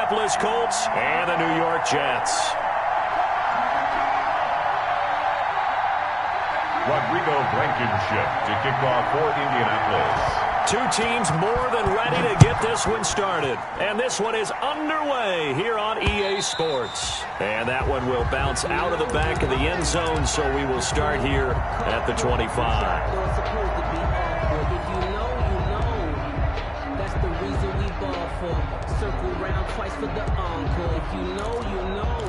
Indianapolis Colts and the New York Jets. Rodrigo Blankenship to kick off for Indianapolis. Two teams more than ready to get this one started. And this one is underway here on EA Sports. And that one will bounce out of the back of the end zone, so we will start here at the 25. That's the reason we ball for. Circle round twice for the encore. If you know, you know.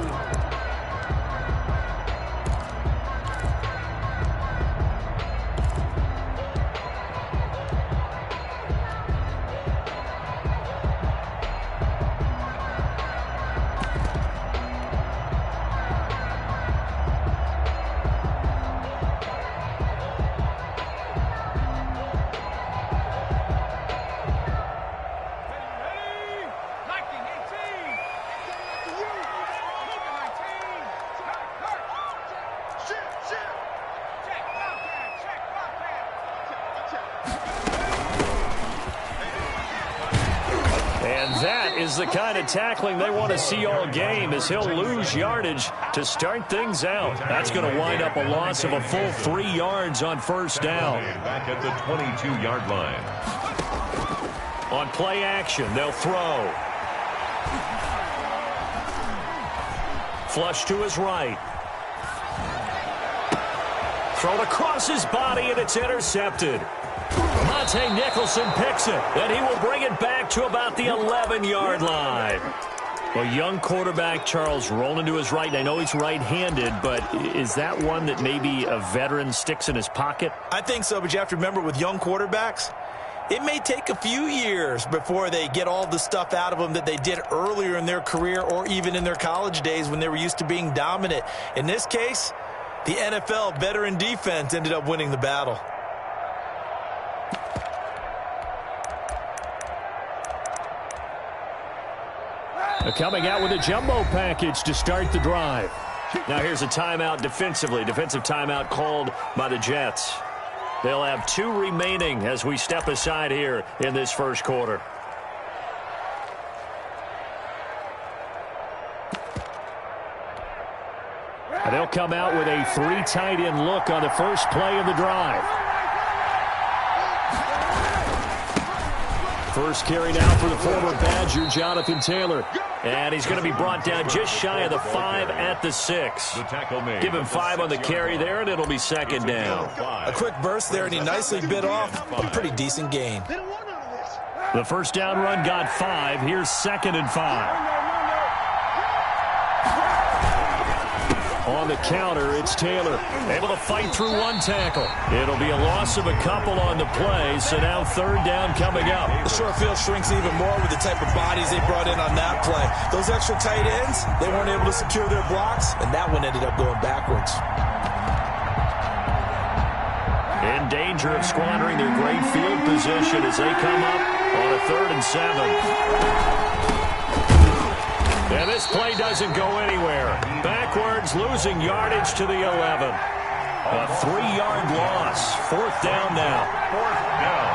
Is the kind of tackling they want to see all game, as he'll lose yardage to start things out. That's going to wind up a loss of a full 3 yards on first down. Back at the 22-yard line. On play action, they'll throw. Flush to his right. Thrown across his body, and it's intercepted. Monte Nicholson picks it, and he will bring it back to about the 11-yard line. Well, young quarterback Charles rolling to his right. I know he's right-handed, but is that one that maybe a veteran sticks in his pocket? I think so, but you have to remember with young quarterbacks, it may take a few years before they get all the stuff out of them that they did earlier in their career or even in their college days when they were used to being dominant. In this case, the NFL veteran defense ended up winning the battle. Coming out with a jumbo package to start the drive. Now here's a timeout defensively. Defensive timeout called by the Jets. They'll have 2 remaining as we step aside here in this first quarter. And they'll come out with a 3 tight end look on the first play of the drive. First carry now for the former Badger, Jonathan Taylor. And he's going to be brought down just shy of the 5 at the 6. Give him 5 on the carry there, and it'll be second down. A quick burst there, and he nicely bit off a pretty decent gain. The first down run got 5. Here's 2nd and 5. On the counter, it's Taylor. Able to fight through 1 tackle. It'll be a loss of a couple on the play, so now 3rd down coming up. The short field shrinks even more with the type of bodies they brought in on that play. Those extra tight ends, they weren't able to secure their blocks, and that one ended up going backwards. In danger of squandering their great field position as they come up on a 3rd and 7. And this play doesn't go anywhere. Backwards, losing yardage to the 11. A 3-yard loss. 4th down now. 4th down.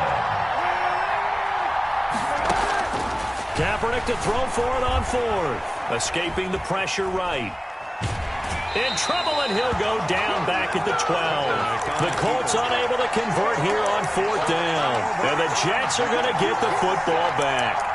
Kaepernick to throw for it on 4th. Escaping the pressure right. In trouble, and he'll go down back at the 12. The Colts unable to convert here on 4th down. And the Jets are going to get the football back.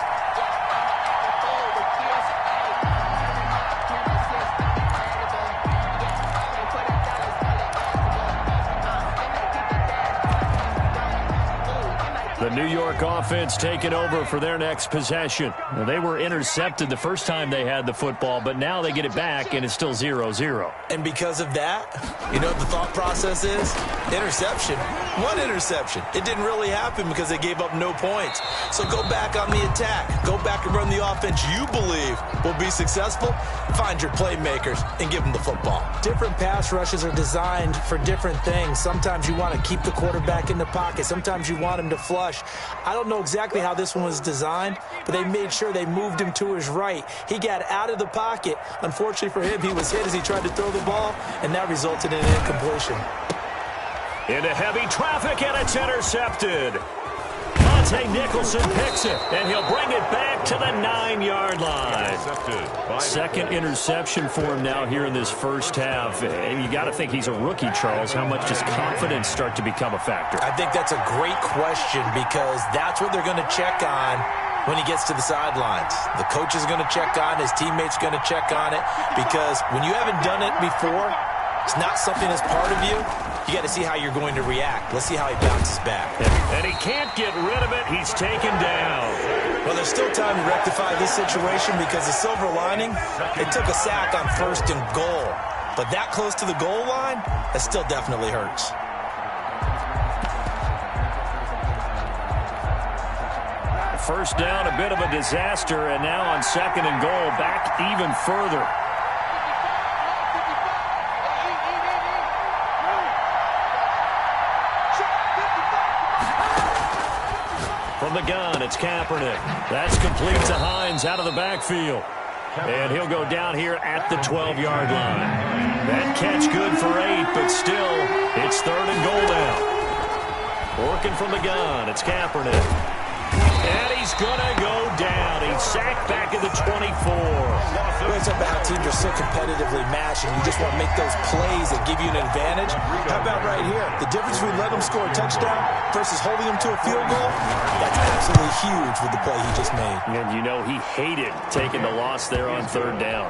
The New York offense taking over for their next possession. Now, they were intercepted the first time they had the football, but now they get it back, and it's still 0-0. And because of that, you know what the thought process is? Interception. One interception. It didn't really happen because they gave up no points. So go back on the attack. Go back and run the offense you believe will be successful. Find your playmakers and give them the football. Different pass rushes are designed for different things. Sometimes you want to keep the quarterback in the pocket. Sometimes you want him to flush. I don't know exactly how this one was designed, but they made sure they moved him to his right. He got out of the pocket. Unfortunately for him, he was hit as he tried to throw the ball, and that resulted in an incompletion. Into heavy traffic, and it's intercepted. Dante Nicholson picks it, and he'll bring it back to the 9-yard line. Second interception for him now here in this first half. And you got to think he's a rookie, Charles. How much does confidence start to become a factor? I think that's a great question because that's what they're going to check on when he gets to the sidelines. The coach is going to check on, his teammates going to check on it, because when you haven't done it before, it's not something that's part of you. You got to see how you're going to react. Let's see how he bounces back. And he can't get rid of it. He's taken down. Well, there's still time to rectify this situation because the silver lining, it took a sack on 1st and goal. But that close to the goal line, that still definitely hurts. First down, a bit of a disaster, and now on 2nd and goal, back even further. From the gun, it's Kaepernick. That's complete to Hines out of the backfield. And he'll go down here at the 12-yard line. That catch good for 8, but still, it's 3rd and goal now. Working from the gun, it's Kaepernick. And he's going to go down. He's sacked back at the 24. It's about how teams are so competitively matched, and you just want to make those plays that give you an advantage. How about right here? The difference between letting them score a touchdown versus holding them to a field goal, that's absolutely huge with the play he just made. And you know he hated taking the loss there on 3rd down.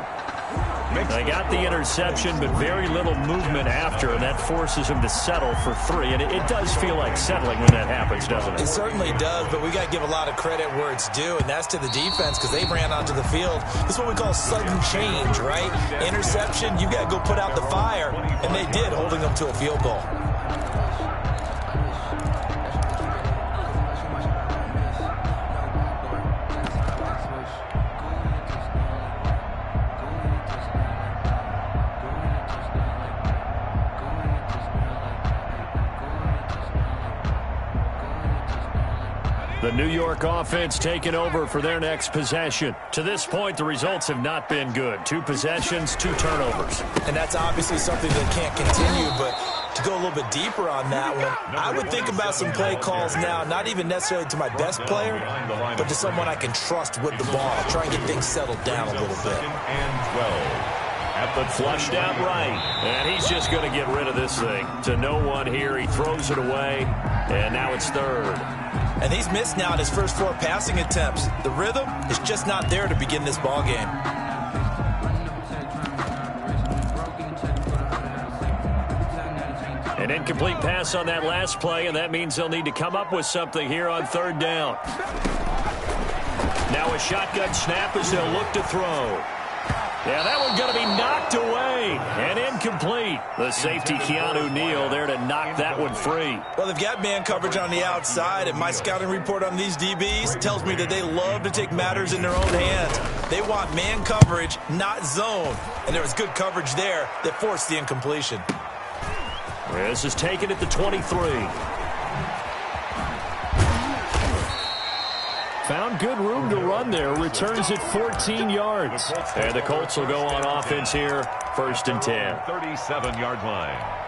They got the interception, but very little movement after, and that forces him to settle for 3. And it does feel like settling when that happens, doesn't it? It certainly does, but we got to give a lot of credit where it's due, and that's to the defense because they ran onto the field. This is what we call sudden change, right? Interception, you got to go put out the fire, and they did, holding them to a field goal. The New York offense taking over for their next possession. To this point, the results have not been good. 2 possessions, 2 turnovers. And that's obviously something that can't continue, but to go a little bit deeper on that one, I would think about some play calls now, not even necessarily to my best player, but to someone I can trust with the ball. Try and get things settled down a little bit. Flushed out right, and he's just going to get rid of this thing. To no one here, he throws it away, and now it's 3rd. And he's missed now in his first 4 passing attempts. The rhythm is just not there to begin this ball game. An incomplete pass on that last play, and that means they'll need to come up with something here on 3rd down. Now a shotgun snap as they'll look to throw. Yeah, that one's going to be knocked away and incomplete. The safety, Keanu Neal, there to knock that one free. Well, they've got man coverage on the outside, and my scouting report on these DBs tells me that they love to take matters in their own hands. They want man coverage, not zone. And there was good coverage there that forced the incompletion. This is taken at the 23. Found good room to run there. Returns it 14 yards. And the Colts will go on offense here. 1st and 10. 37-yard line.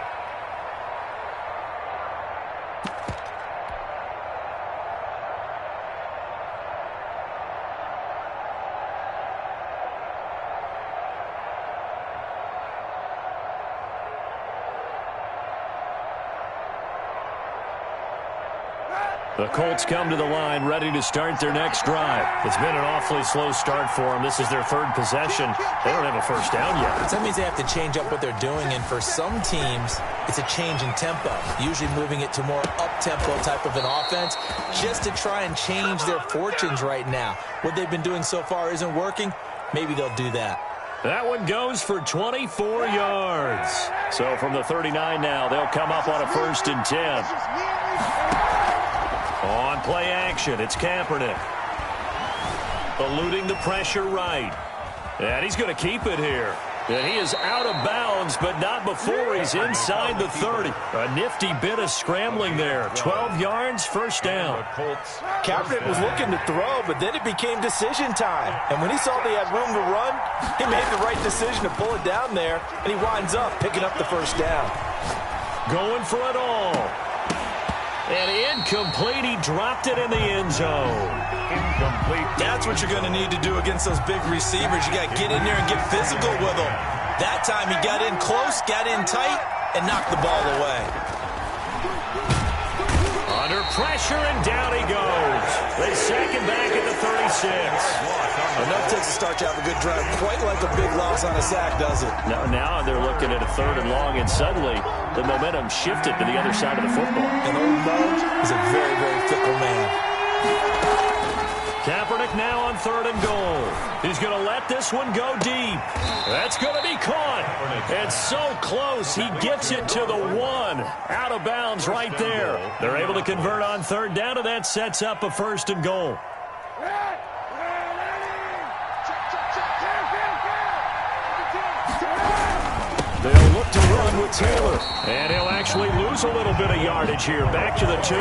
The Colts come to the line ready to start their next drive. It's been an awfully slow start for them. This is their 3rd possession. They don't have a first down yet. That means they have to change up what they're doing, and for some teams, it's a change in tempo, usually moving it to more up-tempo type of an offense just to try and change their fortunes right now. What they've been doing so far isn't working. Maybe they'll do that. That one goes for 24 yards. So from the 39 now, they'll come up on a 1st and 10. On play action, it's Kaepernick. Eluding the pressure right. And he's going to keep it here. And he is out of bounds, but not before he's inside the 30. A nifty bit of scrambling there. 12 yards, 1st down. Kaepernick was looking to throw, but then it became decision time. And when he saw they had room to run, he made the right decision to pull it down there, and he winds up picking up the 1st down. Going for it all. And incomplete. He dropped it in the end zone. Incomplete. That's what you're going to need to do against those big receivers. You got to get in there and get physical with them. That time he got in close, got in tight, and knocked the ball away. Under pressure, and down he goes. They sack him back at the 36. Enough takes to start to have a good drive. Quite like a big loss on a sack, does it? Now they're looking at a 3rd and long, and suddenly the momentum shifted to the other side of the football. And old Mo is a very, very fickle man. Kaepernick now on 3rd and goal. He's going to let this one go deep. That's going to be caught. And so close, he gets it to the 1. Out of bounds right there. They're able to convert on 3rd down, and that sets up a 1st and goal. They'll look to run with Taylor. And he'll actually lose a little bit of yardage here. Back to the 2.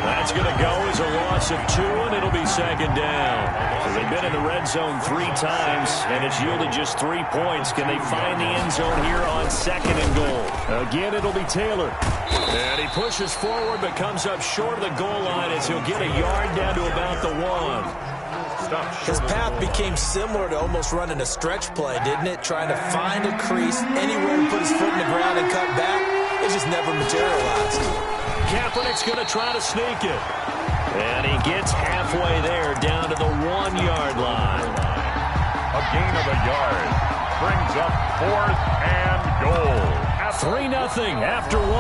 That's going to go as a loss of 2, and it'll be 2nd down. So they've been in the red zone 3 times, and it's yielded just 3 points. Can they find the end zone here on 2nd and goal? Again, it'll be Taylor. And he pushes forward, but comes up short of the goal line as he'll get a yard down to about the 1. His path became similar to almost running a stretch play, didn't it? Trying to find a crease, anywhere to put his foot in the ground and cut back. It just never materialized. Kaepernick's going to try to sneak it. And he gets halfway there, down to the 1-yard line. A gain of a yard. Brings up 4th and goal. 3-0 after 1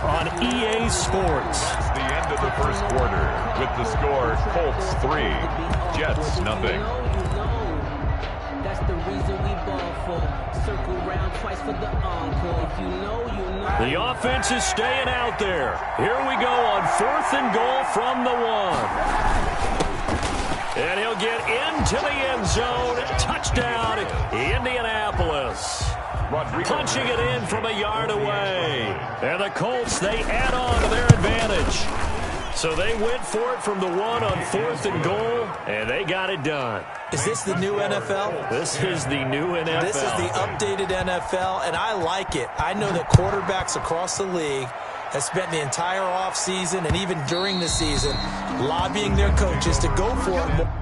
on EA Sports. That's the end of the first quarter. With the score, Colts 3, Jets nothing. That's the reason we ball for. Circle round twice for the encore. If you know, you know. The offense is staying out there. Here we go on 4th and goal from the 1. And he'll get into the end zone. Touchdown, Indianapolis. Punching it in from a yard away. And the Colts, they add on to their advantage. So they went for it from the 1 on 4th and goal, and they got it done. Is this the new NFL? This is the new NFL. This is the updated NFL, and I like it. I know that quarterbacks across the league have spent the entire offseason and even during the season lobbying their coaches to go for it more.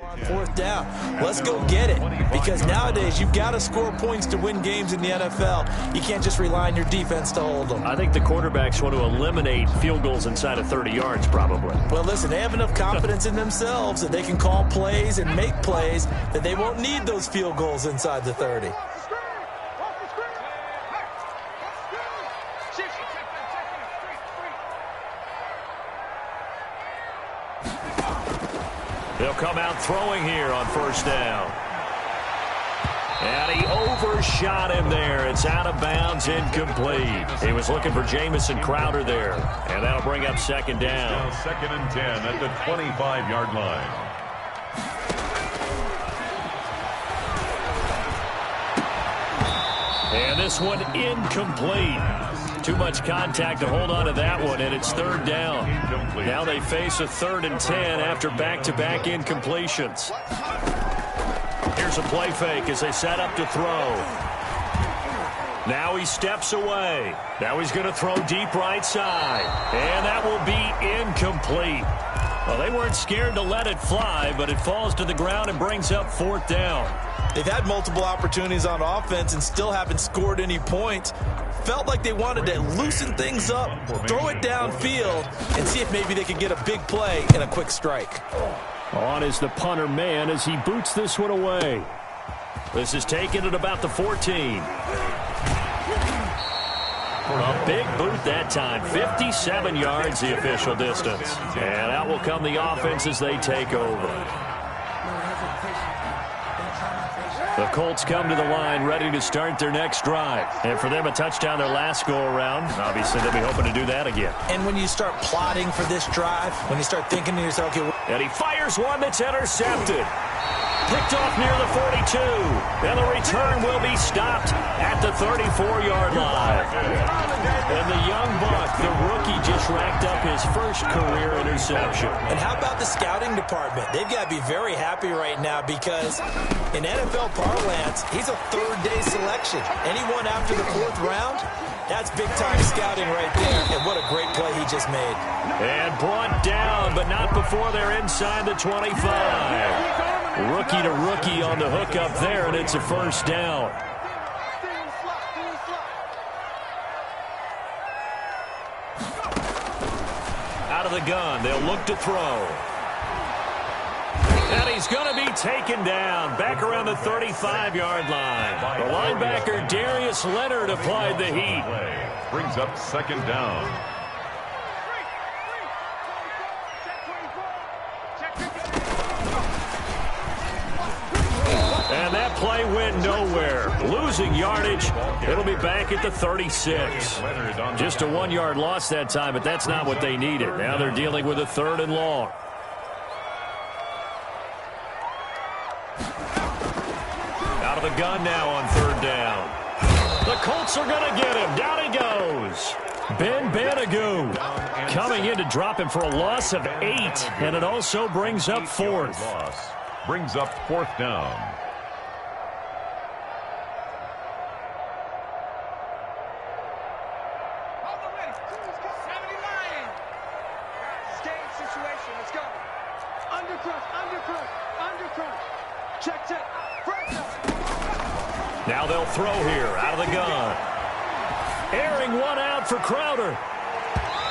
On 4th down. Let's go get it. Because nowadays, you've got to score points to win games in the NFL. You can't just rely on your defense to hold them. I think the quarterbacks want to eliminate field goals inside of 30 yards, probably. Well, listen, they have enough confidence in themselves that they can call plays and make plays that they won't need those field goals inside the 30. They'll come out throwing here on 1st down. And he overshot him there. It's out of bounds, incomplete. He was looking for Jamison Crowder there. And that'll bring up 2nd down. Now 2nd and 10 at the 25-yard line. And this one incomplete. Too much contact to hold on to that one, and it's 3rd down. Incomplete. Now they face a 3rd and 10 after back-to-back incompletions. Here's a play fake as they set up to throw. Now he steps away. Now he's going to throw deep right side. And that will be incomplete. Well, they weren't scared to let it fly, but it falls to the ground and brings up 4th down. They've had multiple opportunities on offense and still haven't scored any points. Felt like they wanted to loosen things up, throw it downfield, and see if maybe they could get a big play and a quick strike. On is the punter man as he boots this one away. This is taken at about the 14. A big boot that time. 57 yards the official distance. And out will come the offense as they take over. The Colts come to the line ready to start their next drive. And for them, a touchdown their last go-around. Obviously, they'll be hoping to do that again. And when you start plotting for this drive, when you start thinking to yourself, okay, and he fires one that's intercepted. Picked off near the 42. And the return will be stopped at the 34-yard line. And the young buck, the rookie, just racked up his first career interception. And how about the scouting department? They've got to be very happy right now because in NFL parlance, he's a third-day selection. Anyone after the 4th round, that's big-time scouting right there. And what a great play he just made. And brought down, but not before they're inside the 25. Rookie to rookie on the hook up there, and it's a first down. Out of the gun, they'll look to throw. And he's going to be taken down back around the 35-yard line. The linebacker, Darius Leonard, applied the heat. Brings up 2nd down. And that play went nowhere. Losing yardage. It'll be back at the 36. Just a 1-yard loss that time, but that's not what they needed. Now they're dealing with a 3rd and long. Out of the gun now on 3rd down. The Colts are going to get him. Down he goes. Ben Banagoo coming in to drop him for a loss of 8. And it also brings up 4th. Brings up 4th down. Now they'll throw here out of the gun. Airing one out for Crowder.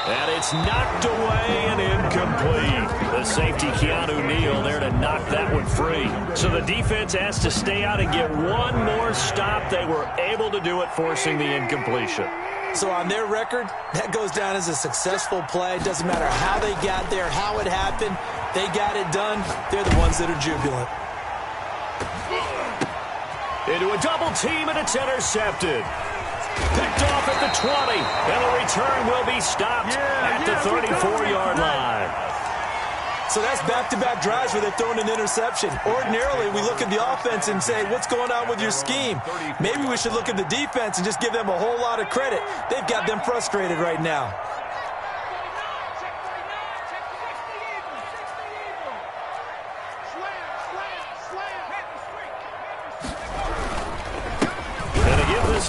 And it's knocked away and incomplete. The safety, Keanu Neal, there to knock that one free. So the defense has to stay out and get one more stop. They were able to do it, forcing the incompletion. So on their record, that goes down as a successful play. Doesn't matter how they got there, how it happened. They got it done. They're the ones that are jubilant. Into a double team, and it's intercepted. Picked off at the 20, and the return will be stopped at the 34-yard line. So that's back-to-back drives where they've thrown an interception. Ordinarily, we look at the offense and say, what's going on with your scheme? Maybe we should look at the defense and just give them a whole lot of credit. They've got them frustrated right now.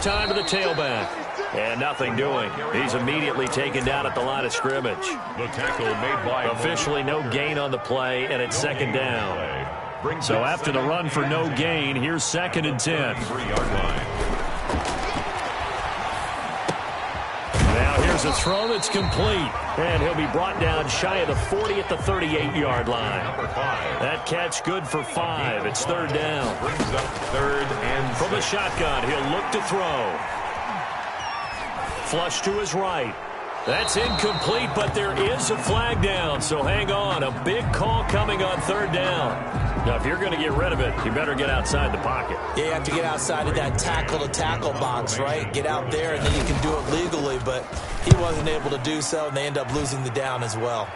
Time to the tailback. And nothing doing. He's immediately taken down at the line of scrimmage. The tackle made by officially no gain on the play, and it's 2nd down. So after the run for no gain, here's 2nd and 10. 3-yard line. Now here's a throw that's complete. And he'll be brought down shy of the 40 at the 38-yard line. That catch good for 5. It's 3rd down. Brings up 3rd and 6. From the shotgun, he'll look to throw. Flush to his right. That's incomplete, but there is a flag down, so hang on. A big call coming on 3rd down. Now, if you're going to get rid of it, you better get outside the pocket. Yeah, you have to get outside of that tackle-to-tackle box, right? Get out there, and then you can do it legally, but he wasn't able to do so, and they end up losing the down as well.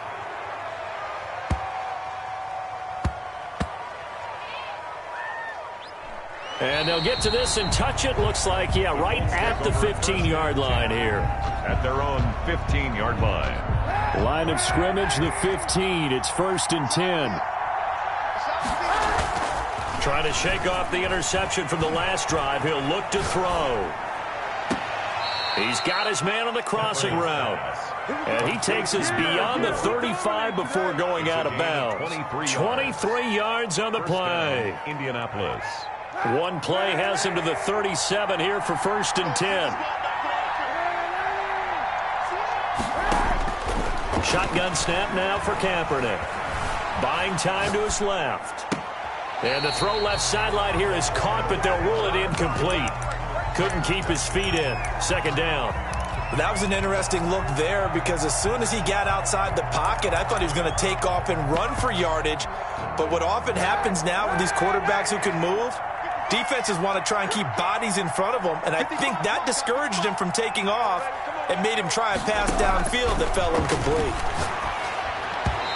And they'll get to this and touch it. Looks like, yeah, right at the 15-yard line here. At their own 15-yard line. Line of scrimmage, the 15. It's 1st and 10. Trying to shake off the interception from the last drive. He'll look to throw. He's got his man on the crossing route. And he takes us beyond the 35 before going out of bounds. 23 yards on the play. Indianapolis. One play has him to the 37 here for 1st and 10. Shotgun snap now for Kaepernick. Buying time to his left. And the throw left sideline here is caught, but they'll rule it incomplete. Couldn't keep his feet in. 2nd down. That was an interesting look there because as soon as he got outside the pocket, I thought he was going to take off and run for yardage. But what often happens now with these quarterbacks who can move, defenses want to try and keep bodies in front of them, and I think that discouraged him from taking off and made him try a pass downfield that fell incomplete.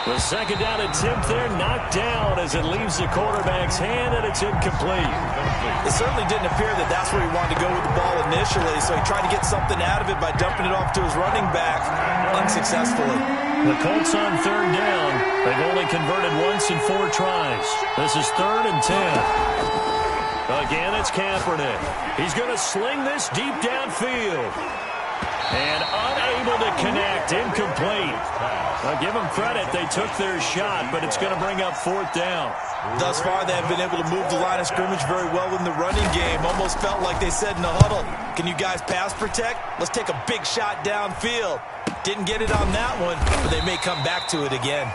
The second down attempt there knocked down as it leaves the quarterback's hand, and it's incomplete. It certainly didn't appear that that's where he wanted to go with the ball initially, so he tried to get something out of it by dumping it off to his running back unsuccessfully. The Colts on third down. They've only converted once in 4 tries. This is 3rd and 10. Again, it's Kaepernick. He's going to sling this deep downfield. And unable to connect, incomplete. I'll give them credit, they took their shot, but it's going to bring up 4th down. Thus far, they have been able to move the line of scrimmage very well in the running game. Almost felt like they said in the huddle, can you guys pass protect? Let's take a big shot downfield. Didn't get it on that one, but they may come back to it again.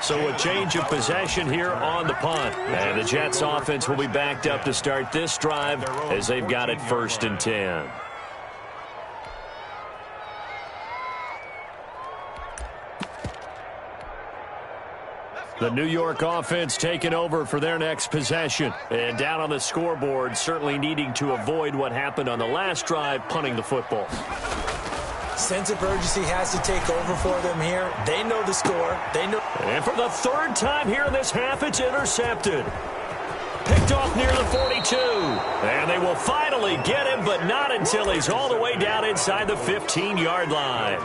So a change of possession here on the punt. And the Jets offense will be backed up to start this drive as they've got it 1st and 10. The New York offense taking over for their next possession. And down on the scoreboard, certainly needing to avoid what happened on the last drive, punting the football. Sense of urgency has to take over for them here. They know the score. They know. And for the 3rd time here in this half, it's intercepted. Picked off near the 42. And they will finally get him, but not until he's all the way down inside the 15-yard line.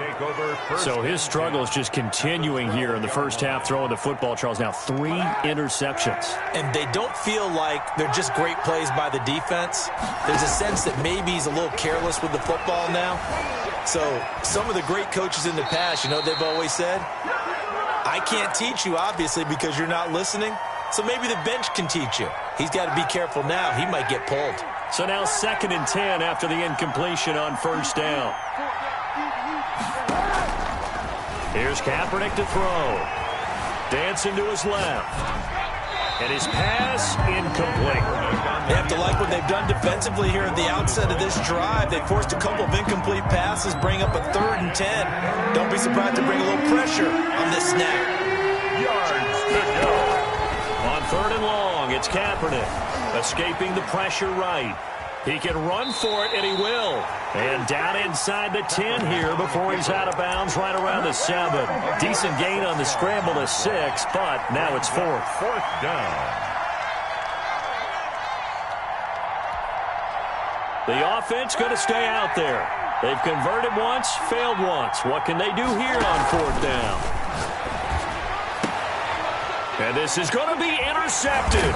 So his struggle is just continuing here in the first half, throwing the football, Charles. Now 3 interceptions. And they don't feel like they're just great plays by the defense. There's a sense that maybe he's a little careless with the football now. So some of the great coaches in the past, you know, they've always said, I can't teach you, obviously, because you're not listening. So maybe the bench can teach you. He's got to be careful now. He might get pulled. So now 2nd and 10 after the incompletion on 1st down. Here's Kaepernick to throw. Dancing to his left. And his pass incomplete. They have to like what they've done defensively here at the outset of this drive. They forced a couple of incomplete passes, bring up a 3rd and 10. Don't be surprised to bring a little pressure on this snap. Yards to go. On 3rd and long, it's Kaepernick. Escaping the pressure right. He can run for it, and he will. And down inside the 10 here before he's out of bounds right around the 7. Decent gain on the scramble to 6, but now it's 4th. 4th down. The offense going to stay out there. They've converted once, failed once. What can they do here on 4th down? And this is going to be intercepted.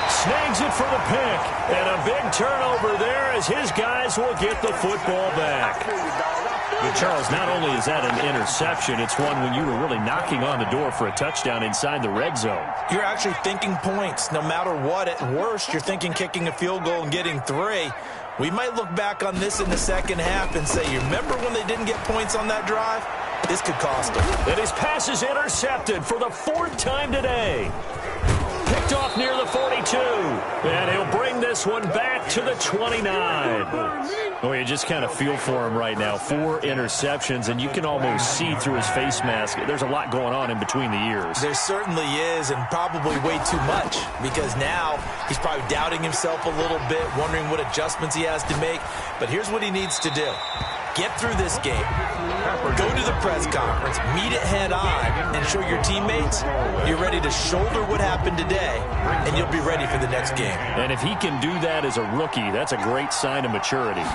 Snags it for the pick. And a big turnover there as his guys will get the football back. But Charles, not only is that an interception, it's one when you were really knocking on the door for a touchdown inside the red zone. You're actually thinking points. No matter what, at worst, you're thinking kicking a field goal and getting 3. We might look back on this in the second half and say, you remember when they didn't get points on that drive? This could cost them. And his pass is intercepted for the 4th time today. Picked off near the 42. And he'll bring this one back to the 29. Oh, you just kind of feel for him right now. 4 interceptions, and you can almost see through his face mask. There's a lot going on in between the ears. There certainly is, and probably way too much, because now he's probably doubting himself a little bit, wondering what adjustments he has to make. But here's what he needs to do. Get through this game. Go to the press conference, meet it head on, and show your teammates you're ready to shoulder what happened today, and you'll be ready for the next game. And if he can do that as a rookie, that's a great sign of maturity.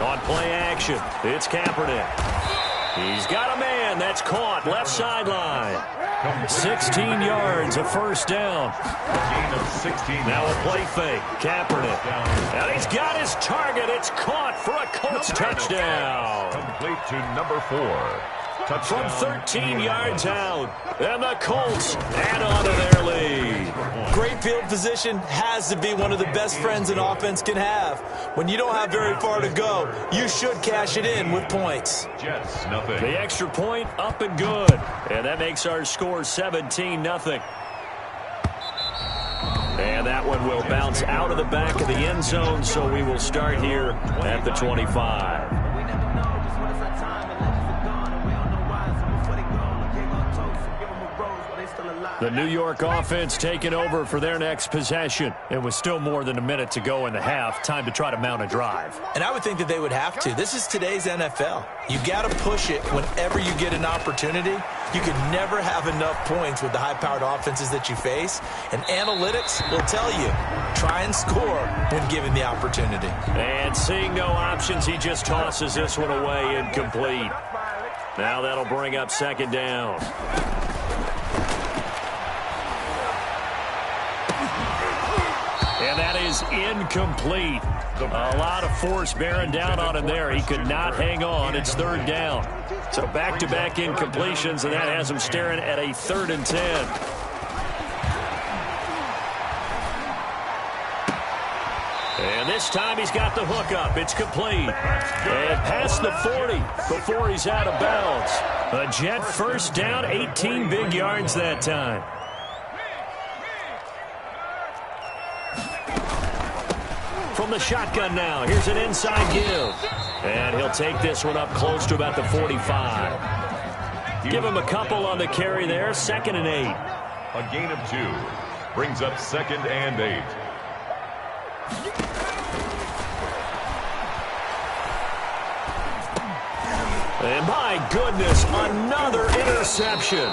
On play action, it's Kaepernick. He's got a man that's caught left sideline. 16 yards, a 1st down. Gain of 16. Now a play fake. Kaepernick. And he's got his target. It's caught for a Colts touchdown. Complete to number 4. From 13 yards out. And the Colts add on to their lead. Great field position has to be one of the best friends an offense can have. When you don't have very far to go, you should cash it in with points. Jets, nothing. The extra point up and good. And that makes our score 17-0. And that one will bounce out of the back of the end zone, so we will start here at the 25. The New York offense taking over for their next possession. It was still more than a minute to go in the half. Time to try to mount a drive. And I would think that they would have to. This is today's NFL. You got to push it whenever you get an opportunity. You can never have enough points with the high-powered offenses that you face. And analytics will tell you, try and score when given the opportunity. And seeing no options, he just tosses this one away, incomplete. Now that'll bring up second down. And that is incomplete. A lot of force bearing down on him there. He could not hang on. It's third down. So back-to-back incompletions, and that has him staring at a 3rd and 10. And this time he's got the hook up. It's complete. And past the 40 before he's out of bounds. A Jet first down, 18 big yards that time. From the shotgun now, here's an inside give. And he'll take this one up close to about the 45. Give him a couple on the carry there, 2nd and 8. A gain of 2 brings up 2nd and 8. And my goodness, another interception.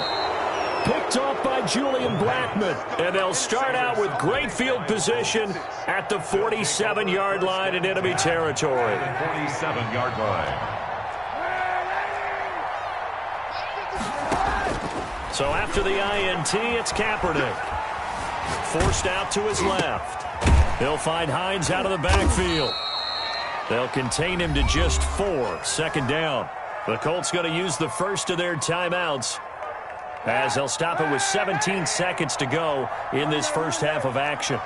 Picked off by Julian Blackmon. And they'll start out with great field position at the 47-yard line in enemy territory. 47-yard line. So after the INT, it's Kaepernick. Forced out to his left. He'll find Hines out of the backfield. They'll contain him to just 4. 2nd down. The Colts going to use the first of their timeouts, as they'll stop it with 17 seconds to go in this first half of action.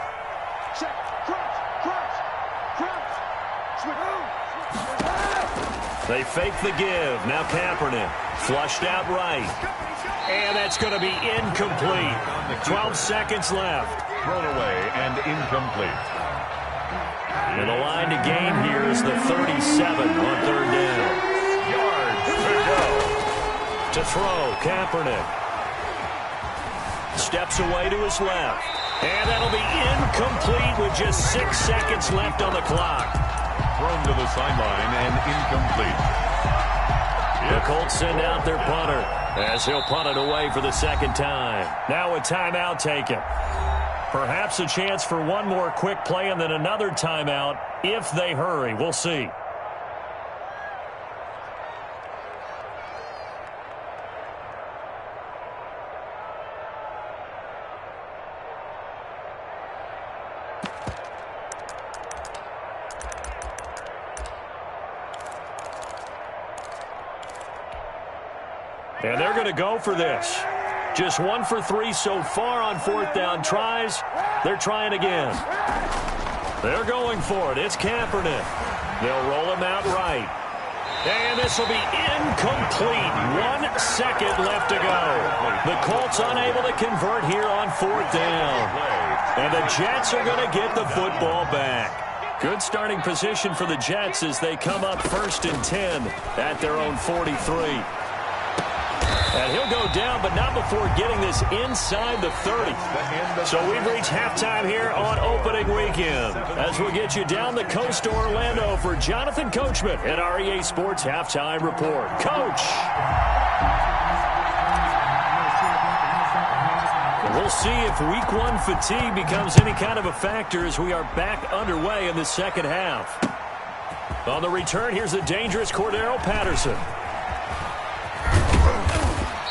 They fake the give. Now Kaepernick flushed out right. And that's going to be incomplete. 12 seconds left. Thrown away and incomplete. And the line to gain here is the 37 on 3rd down. Yards to go. To throw, Kaepernick. Steps away to his left. And that'll be incomplete with just 6 seconds left on the clock. Thrown to the sideline and incomplete. The Colts send out their punter as he'll punt it away for the 2nd time. Now a timeout taken. Perhaps a chance for one more quick play and then another timeout if they hurry. We'll see. And they're going to go for this. Just 1 for 3 so far on 4th down tries. They're trying again. They're going for it. It's Kaepernick. They'll roll him out right. And this will be incomplete. 1 second left to go. The Colts unable to convert here on 4th down. And the Jets are going to get the football back. Good starting position for the Jets as they come up 1st and 10 at their own 43. And he'll go down, but not before getting this inside the 30. So we've reached halftime here on opening weekend. As we'll get you down the coast to Orlando for Jonathan Coachman at our EA Sports Halftime Report. Coach! We'll see if Week 1 fatigue becomes any kind of a factor as we are back underway in the second half. On the return, here's the dangerous Cordero Patterson.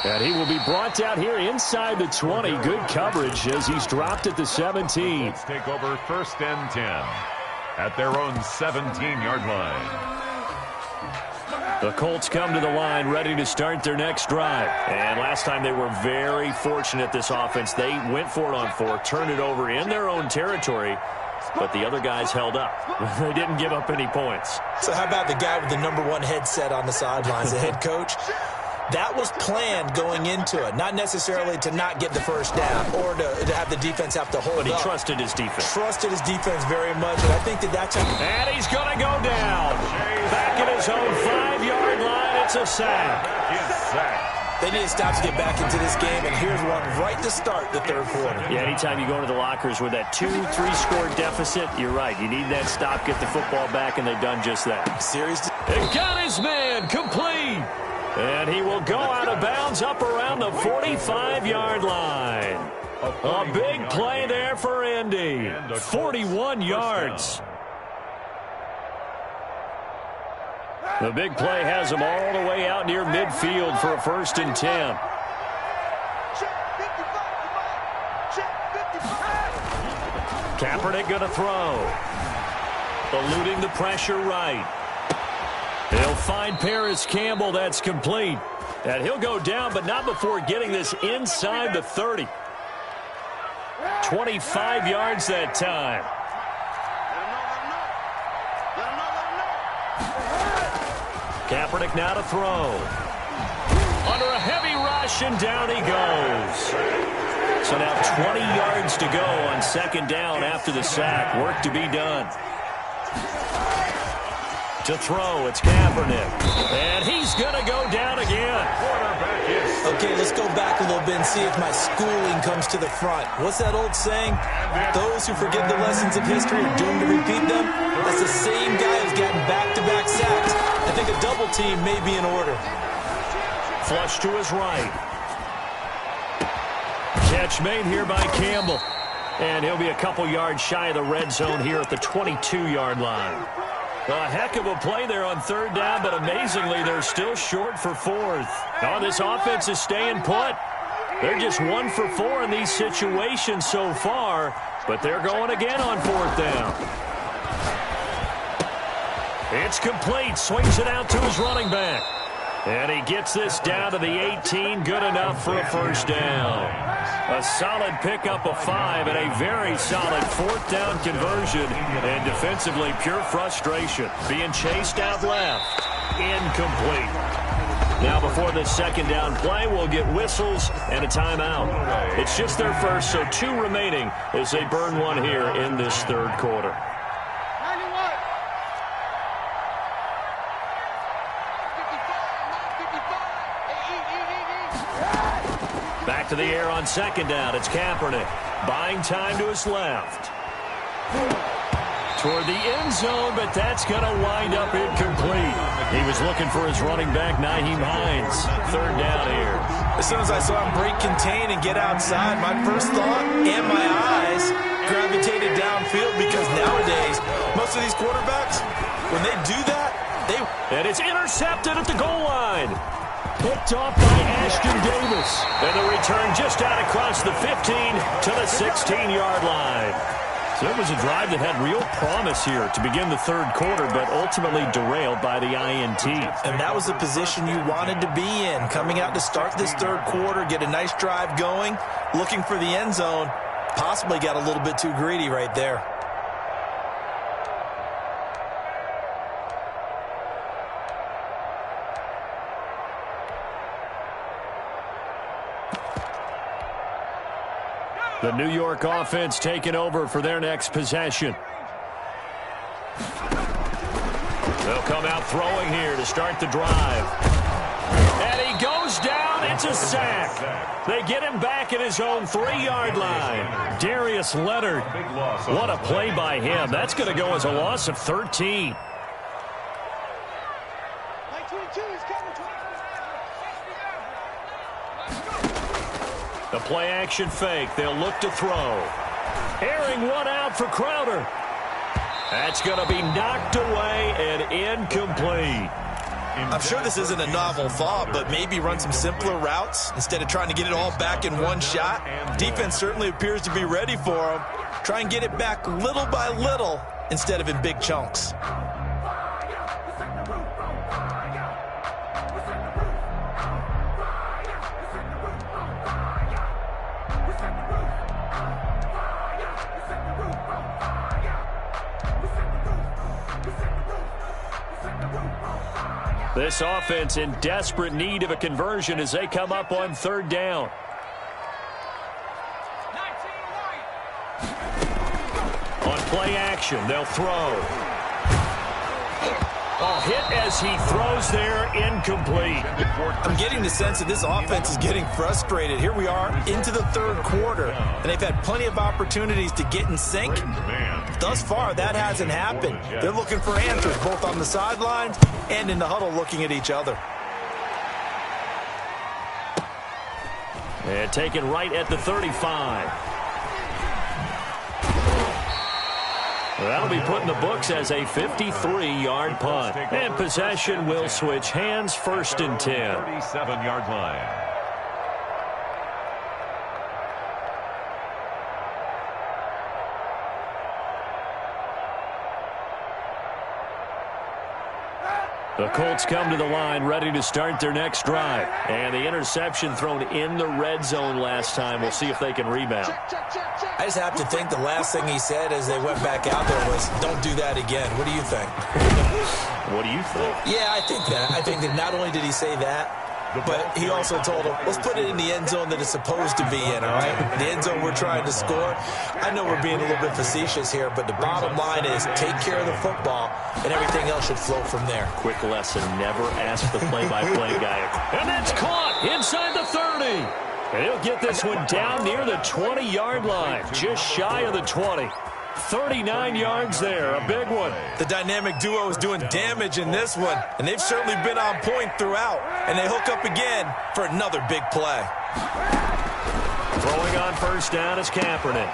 And he will be brought down here inside the 20. Good coverage as he's dropped at the 17. Let's take over 1st and 10 at their own 17-yard line. The Colts come to the line ready to start their next drive. And last time they were very fortunate, this offense. They went for it on 4, turned it over in their own territory, but the other guys held up. They didn't give up any points. So how about the guy with the #1 headset on the sidelines, the head coach? That was planned going into it, not necessarily to not get the first down or to have the defense have to hold up. But he trusted his defense. Trusted his defense very much, and I think that's how... And he's going to go down. Back at his own 5-yard line, it's a sack. They need to stop to get back into this game, and here's one right to start the third quarter. Yeah, anytime you go into the lockers with that 2-3-score deficit, you're right. You need that stop, get the football back, and they've done just that. And got his man complete. And he will go out of bounds up around the 45-yard line. A big play there for Indy. 41 yards. The big play has him all the way out near midfield for a 1st and 10. Kaepernick going to throw. Eluding the pressure right. He'll find Paris Campbell. That's complete. And he'll go down, but not before getting this inside the 30. 25 yards that time. Kaepernick now to throw. Under a heavy rush, and down he goes. So now 20 yards to go on 2nd down after the sack. Work to be done. To throw, it's Kaepernick. And he's going to go down again. Okay, let's go back a little bit and see if my schooling comes to the front. What's that old saying? Those who forget the lessons of history are doomed to repeat them. That's the same guy who's gotten back-to-back sacks. I think a double team may be in order. Flush to his right. Catch made here by Campbell. And he'll be a couple yards shy of the red zone here at the 22-yard line. A heck of a play there on 3rd down, but amazingly, they're still short for 4th. Oh, this offense is staying put. They're just 1 for 4 in these situations so far, but they're going again on 4th down. It's complete. Swings it out to his running back. And he gets this down to the 18. Good enough for a 1st down. A solid pickup of 5 and a very solid 4th down conversion. And defensively, pure frustration. Being chased out left. Incomplete. Now before the 2nd down play, we'll get whistles and a timeout. It's just their first, so 2 remaining as they burn one here in this 3rd quarter. Back to the air on 2nd down. It's Kaepernick. Buying time to his left. Toward the end zone, but that's going to wind up incomplete. He was looking for his running back, Nyheim Hines. 3rd down here. As soon as I saw him break contain and get outside, my first thought and my eyes gravitated downfield because nowadays, most of these quarterbacks, when they do that, And it's intercepted at the goal line. Picked off by Ashton Davis. And the return just out across the 15 to the 16-yard line. So it was a drive that had real promise here to begin the 3rd quarter, but ultimately derailed by the INT. And that was the position you wanted to be in. Coming out to start this 3rd quarter, get a nice drive going, looking for the end zone. Possibly got a little bit too greedy right there. The New York offense taking over for their next possession. They'll come out throwing here to start the drive. And he goes down. It's a sack. They get him back at his own 3-yard line. Darius Leonard. What a play by him. That's going to go as a loss of 13. The play-action fake. They'll look to throw. Airing one out for Crowder. That's going to be knocked away and incomplete. I'm sure this isn't a novel thought, but maybe run some simpler routes instead of trying to get it all back in one shot. Defense certainly appears to be ready for him. Try and get it back little by little instead of in big chunks. This offense in desperate need of a conversion as they come up on third down. On play action, they'll throw. Oh, hit as he throws there, incomplete. I'm getting the sense that this offense is getting frustrated. Here we are into the third quarter, and they've had plenty of opportunities to get in sync. Thus far, that hasn't happened. They're looking for answers both on the sidelines and in the huddle looking at each other. And taken right at the 35. That'll be put in the books as a 53-yard punt. And possession will switch hands, first and 10. 37-yard line. The Colts come to the line ready to start their next drive. And the interception thrown in the red zone last time. We'll see if they can rebound. I just have to think the last thing he said as they went back out there was, don't do that again. What do you think? What do you think? Yeah, I think that. I think that not only did he say that, but he also told him, let's put it in the end zone that it's supposed to be in, all right? The end zone we're trying to score. I know we're being a little bit facetious here, but the bottom line is take care of the football, and everything else should flow from there. Quick lesson, never ask the play-by-play guy. And that's caught inside the 30. And he'll get this one down near the 20-yard line, just shy of the 20. 39 yards there, a big one. The dynamic duo is doing damage in this one, and they've certainly been on point throughout. And they hook up again for another big play. Throwing on first down is Kaepernick.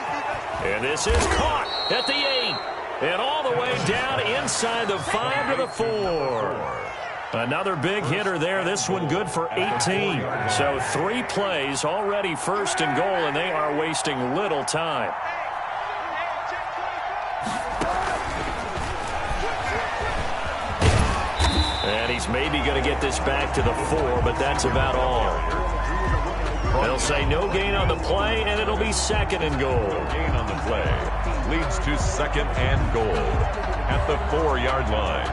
And this is caught at the 8. And all the way down inside the 5 to the 4. Another big hitter there. This one good for 18. So 3 plays already first and goal, and they are wasting little time. And he's maybe going to get this back to the 4, but that's about all. They'll say no gain on the play, and it'll be second and goal. Gain on the play leads to second and goal at the 4-yard line.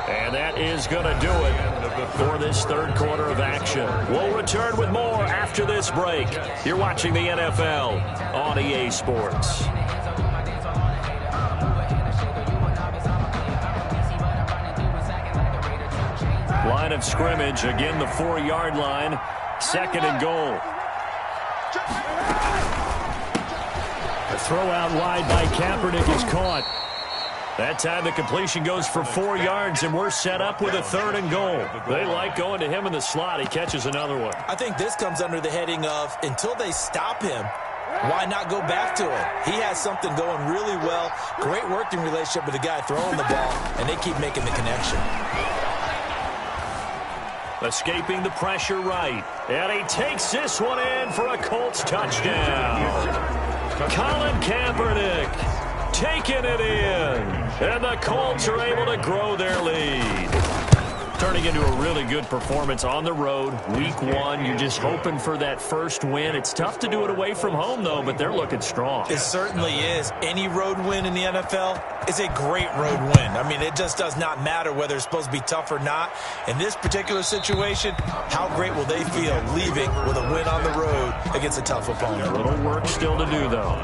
And that is going to do it for this third quarter of action. We'll return with more after this break. You're watching the NFL on EA Sports. Line of scrimmage, again the 4-yard line, second and goal. The throw out wide by Kaepernick is caught. That time the completion goes for 4 yards, and we're set up with a third and goal. They like going to him in the slot. He catches another one. I think this comes under the heading of, until they stop him, why not go back to it? He has something going really well. Great working relationship with the guy throwing the ball, and they keep making the connection. Escaping the pressure right. And he takes this one in for a Colts touchdown. Colin Kaepernick taking it in. And the Colts are able to grow their lead. Turning into a really good performance on the road. Week 1, you're just hoping for that first win. It's tough to do it away from home, though, but they're looking strong. It certainly is. Any road win in the NFL is a great road win. I mean, it just does not matter whether it's supposed to be tough or not. In this particular situation, how great will they feel leaving with a win on the road against a tough opponent? A little work still to do, though.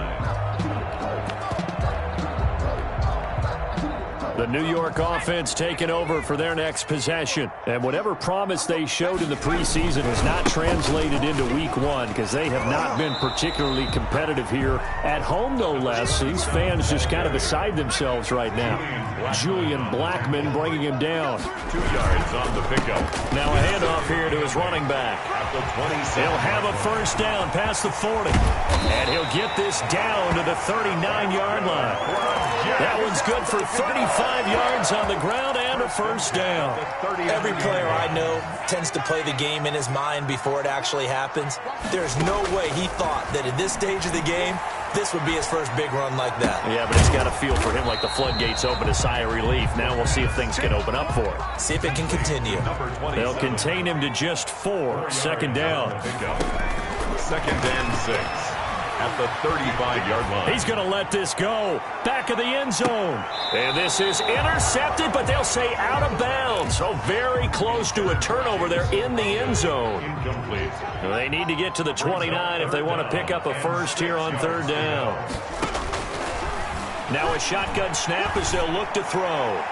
The New York offense taking over for their next possession. And whatever promise they showed in the preseason has not translated into week 1 because they have not been particularly competitive here. At home, no less. These fans just kind of beside themselves right now. Julian Blackmon bringing him down. 2 yards on the pickup. Now a handoff here to his running back. He'll have a first down past the 40. And he'll get this down to the 39-yard line. That one's good for 35 yards on the ground and a first down. Every player I know tends to play the game in his mind before it actually happens. There's no way he thought that at this stage of the game, this would be his first big run like that. Yeah, but it's got to feel for him like the floodgates open, a sigh of relief. Now we'll see if things can open up for him. See if it can continue. They'll contain him to just 4. Second down. Second and 6. at the 35-yard line. He's going to let this go. Back of the end zone. And this is intercepted, but they'll say out of bounds. So very close to a turnover there in the end zone. Incomplete. They need to get to the 29 if they want to pick up a first here on third down. Now a shotgun snap as they'll look to throw.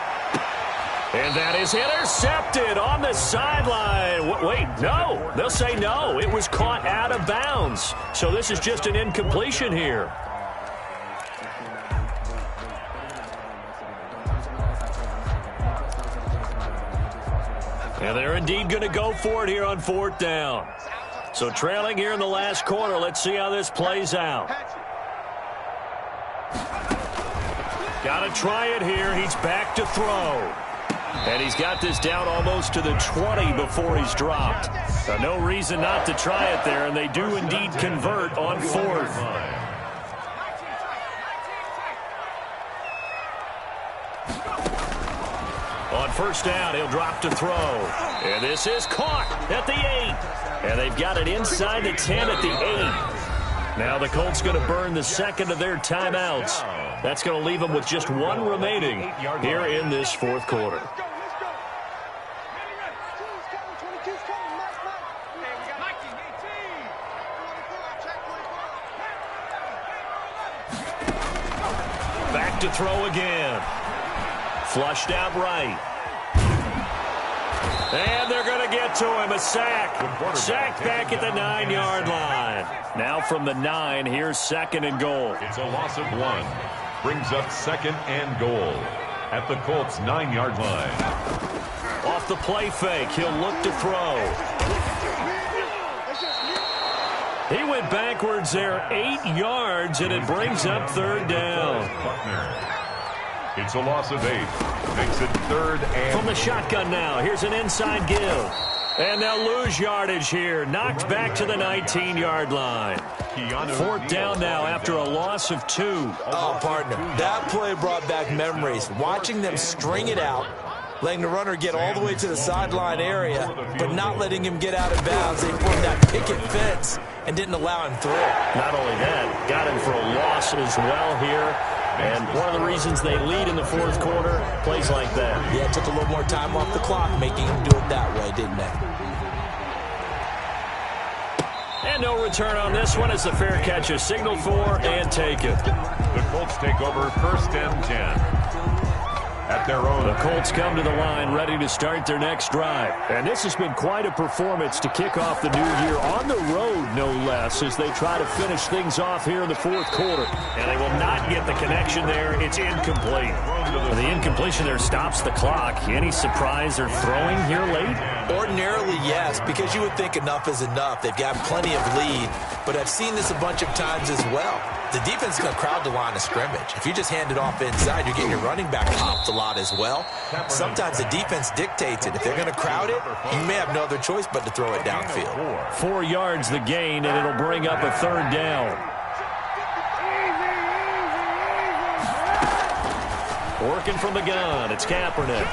And that is intercepted on the sideline. Wait, no. They'll say no. It was caught out of bounds. So this is just an incompletion here. And they're indeed going to go for it here on fourth down. So trailing here in the last quarter. Let's see how this plays out. Got to try it here. He's back to throw. And he's got this down almost to the 20 before he's dropped. No reason not to try it there, and they do indeed convert on fourth. On first down, he'll drop to throw. And this is caught at the 8. And they've got it inside the 10 at the 8. Now the Colts going to burn the second of their timeouts. That's going to leave them with just one remaining here in this fourth quarter. Back to throw again. Flushed out right. And they're going to get to him. A sack. Sack back at the 9-yard line. Now from the 9, here's second and goal. It's a loss of 1. Brings up second and goal at the Colts' 9-yard line. Off the play fake, he'll look to throw. He went backwards there 8 yards, and it brings up third down. It's a loss of 8. Makes it third and... From the shotgun now, here's an inside give. And they'll lose yardage here. Knocked back to the 19-yard line. Fourth down now after a loss of 2. Oh, partner, that play brought back memories. Watching them string it out, letting the runner get all the way to the sideline area, but not letting him get out of bounds. They formed that picket fence and didn't allow him through. Not only that, got him for a loss as well here. And one of the reasons they lead in the fourth quarter, plays like that. Yeah, it took a little more time off the clock, making him do it that way, didn't they? And no return on this one as the fair catch is signaled for and taken. The Colts take over first and 10. At their own. The Colts come to the line ready to start their next drive. And this has been quite a performance to kick off the new year on the road, no less, as they try to finish things off here in the fourth quarter. And they will not get the connection there. It's incomplete. And the incompletion there stops the clock. Any surprise they're throwing here late? Ordinarily, yes, because you would think enough is enough. They've got plenty of lead, but I've seen this a bunch of times as well. The defense is going to crowd the line of scrimmage. If you just hand it off inside, you're getting your running back popped a lot as well. Sometimes the defense dictates it. If they're going to crowd it, you may have no other choice but to throw it downfield. 4 yards the gain, and it'll bring up a third down. Working from the gun, it's Kaepernick.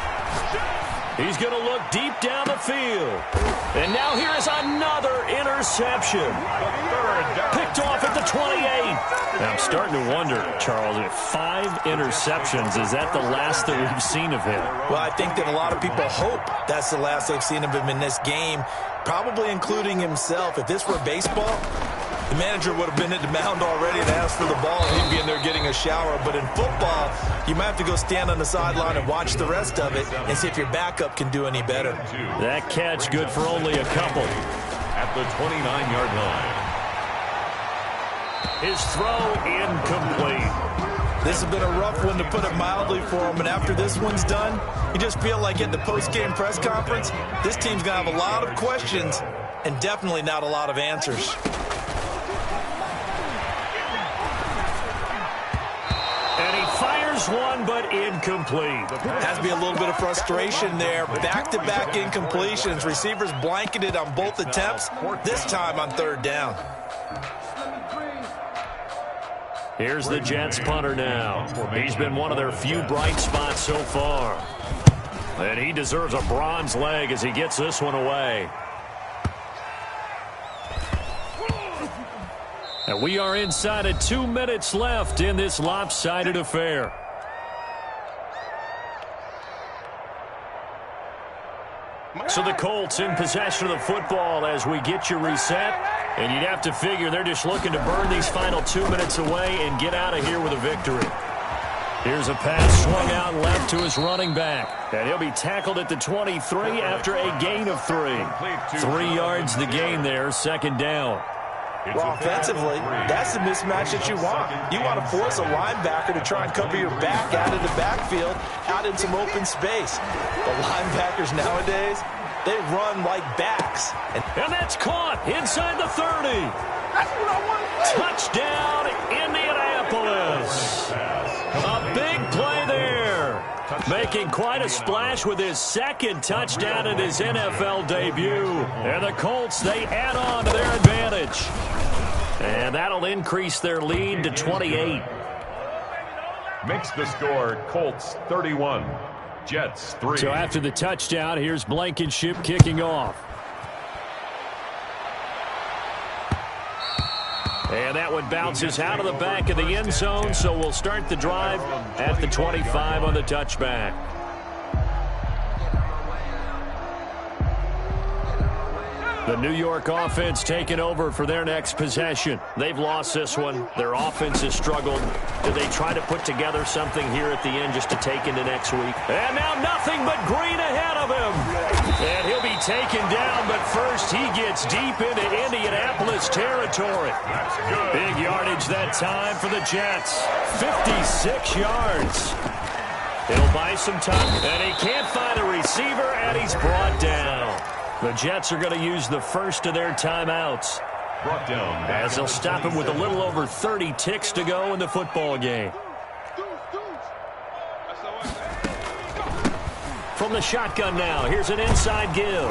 He's going to look deep down the field. And now here is another interception. Picked off at the 28. Now I'm starting to wonder, Charles, if 5 interceptions, is that the last that we've seen of him? Well, I think that a lot of people hope that's the last they've seen of him in this game, probably including himself. If this were baseball, the manager would have been at the mound already and asked for the ball, and he'd be in there getting a shower. But in football, you might have to go stand on the sideline and watch the rest of it and see if your backup can do any better. That catch good for only a couple. At the 29-yard line. His throw incomplete. This has been a rough one, to put it mildly, for him. And after this one's done, you just feel like at the post-game press conference, this team's going to have a lot of questions and definitely not a lot of answers. One, but incomplete. Has to be a little bit of frustration there. Back-to-back incompletions. Receivers blanketed on both attempts, this time on third down. Here's the Jets punter now. He's been one of their few bright spots so far. And he deserves a bronze leg as he gets this one away. And we are inside of 2 minutes left in this lopsided affair. So the Colts in possession of the football as we get you reset. And you'd have to figure they're just looking to burn these final 2 minutes away and get out of here with a victory. Here's a pass swung out left to his running back. And he'll be tackled at the 23 after a gain of 3. 3 yards the gain there, second down. Well, offensively, that's the mismatch that you want. You want to force a linebacker to try and cover your back out of the backfield, out in some open space. The linebackers nowadays, they run like backs. And that's caught inside the 30. That's what I want to say. Touchdown, Indianapolis. A big play there. Making quite a splash with his second touchdown in his NFL debut. And the Colts, they add on to their advantage. And that'll increase their lead to 28. Makes the score Colts 31, Jets 3. So after the touchdown, here's Blankenship kicking off. And that one bounces out of the back of the end zone, so we'll start the drive at the 25 on the touchback. The New York offense taking over for their next possession. They've lost this one. Their offense has struggled. Do they try to put together something here at the end just to take into next week? And now nothing but green ahead of him. And he'll be taken down, but first he gets deep into Indianapolis territory. That's good. Big yardage that time for the Jets. 56 yards. He'll buy some time, and he can't find a receiver, and he's brought down. The Jets are going to use the first of their timeouts Brought down as they'll stop him with a little over 30 ticks to go in the football game. From the shotgun now, here's an inside give.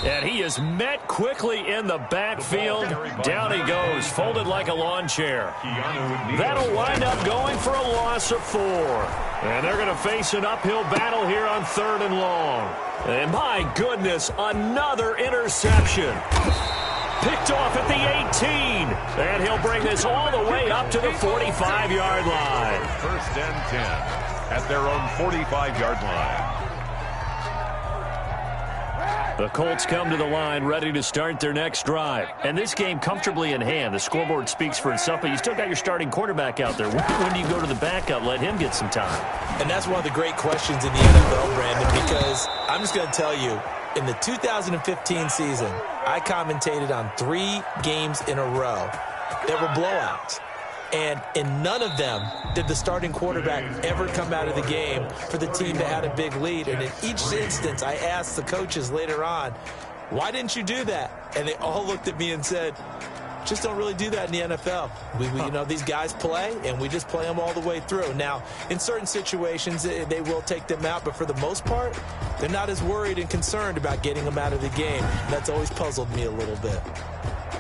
And he is met quickly in the backfield. Down he goes, folded like a lawn chair. That'll wind up going for a loss of 4. And they're going to face an uphill battle here on 3rd and long. And my goodness, another interception. Picked off at the 18. And he'll bring this all the way up to the 45-yard line. 1st and 10 at their own 45-yard line. The Colts come to the line ready to start their next drive. And this game comfortably in hand. The scoreboard speaks for itself, but you still got your starting quarterback out there. When do you go to the backup, let him get some time? And that's one of the great questions in the NFL, Brandon, because I'm just going to tell you, in the 2015 season, I commentated on 3 games in a row that were blowouts. And in none of them did the starting quarterback ever come out of the game for the team that had a big lead. And in each instance, I asked the coaches later on, why didn't you do that? And they all looked at me and said, just don't really do that in the NFL. You know, these guys play, and we just play them all the way through. Now, in certain situations, they will take them out, but for the most part, they're not as worried and concerned about getting them out of the game. That's always puzzled me a little bit.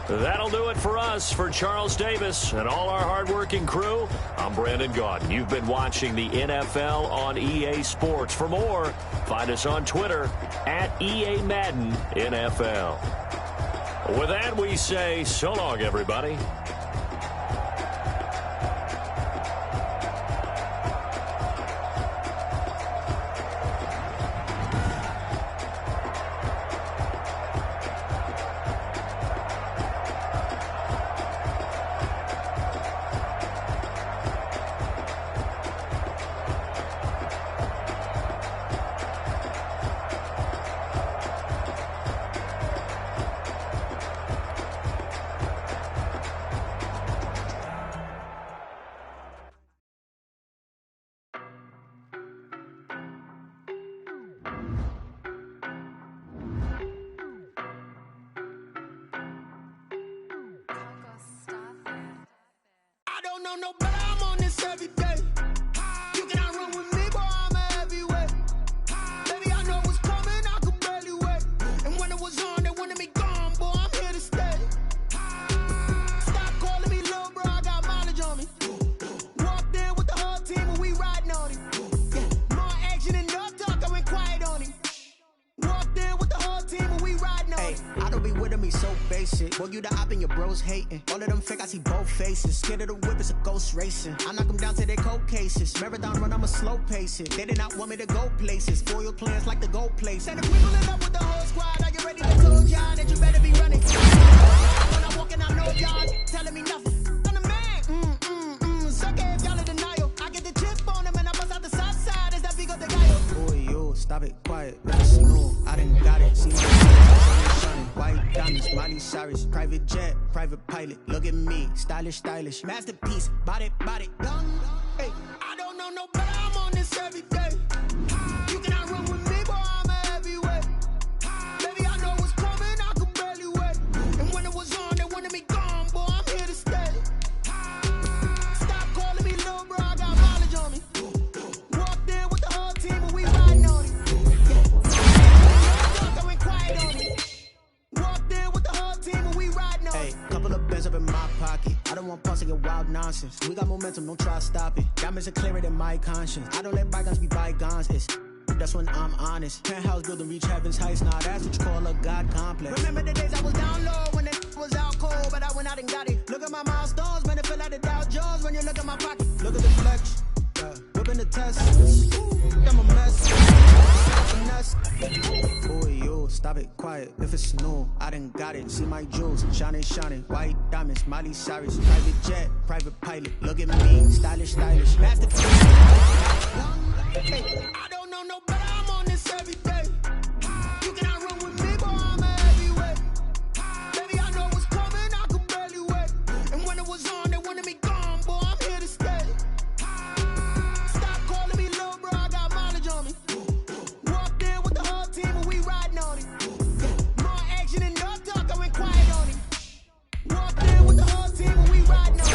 That'll do it for us. For Charles Davis and all our hardworking crew, I'm Brandon Gaudin. You've been watching the NFL on EA Sports. For more, find us on Twitter at EA Madden NFL. With that, we say so long, everybody. be with me so basic. Boy, you the op and your bros hating. All of them fake, I see both faces. Scared of the whip, it's a ghost racing. I knock them down to their cold cases. Marathon run, I'ma slow pace it. They did not want me to go places. Foil plans like the gold place. And if we pulling up with the whole squad, are you ready to told y'all that you better be running? When I'm walking, I know y'all telling me nothing. I'm the man. Suck it if y'all in denial. I get the chip on them and I bust out the south side. Is that Vigo the guy? Boy, yo, stop it, quiet. Let's know. I done got it. See my white diamonds, Miley Cyrus, private jet, private pilot. Look at me, stylish, stylish, masterpiece. Body, done. Hey, I don't know no better. I'm on this every day. You cannot run with me, boy. I'm a heavyweight. Baby, I know what's coming. I could barely wait. And when it was on, they wanted me gone, boy. I'm here to stay. Stop calling me little bro. I got mileage on me. Walked in with the whole team, and we riding on it. Going quiet on it. Walked in with the whole team and we riding on. Hey, couple of bands up in my pocket. I don't want pause to get wild nonsense. We got momentum, don't try to stop it. Diamonds are clearer than my conscience. I don't let bygones be bygones. That's when I'm honest. Penthouse building reach heaven's heights. Nah, that's what you call a God complex. Remember the days I was down low when it was out cold, but I went out and got it. Look at my milestones, man, it feel like the Dow Jones when you look at my pocket. Look at the flex, whipping the test. I'm a mess. Boy, yo, stop it, quiet. If it's new, I done got it. See my jewels, shining, white diamonds, Miley Cyrus, private jet, private pilot. Look at me, stylish, masterpiece. Hey, I don't know no better. I'm on this every day. You cannot run with me, boy. I'm a heavyweight. Baby, I know what's coming. I could barely wait. And when it was on, they wanted me gone, boy. I'm here to stay. Stop calling me little bro. I got mileage on me. Walked in with the whole team and we riding on it. More action and no talk. I went quiet on it. Walked in with the whole team and we riding on it.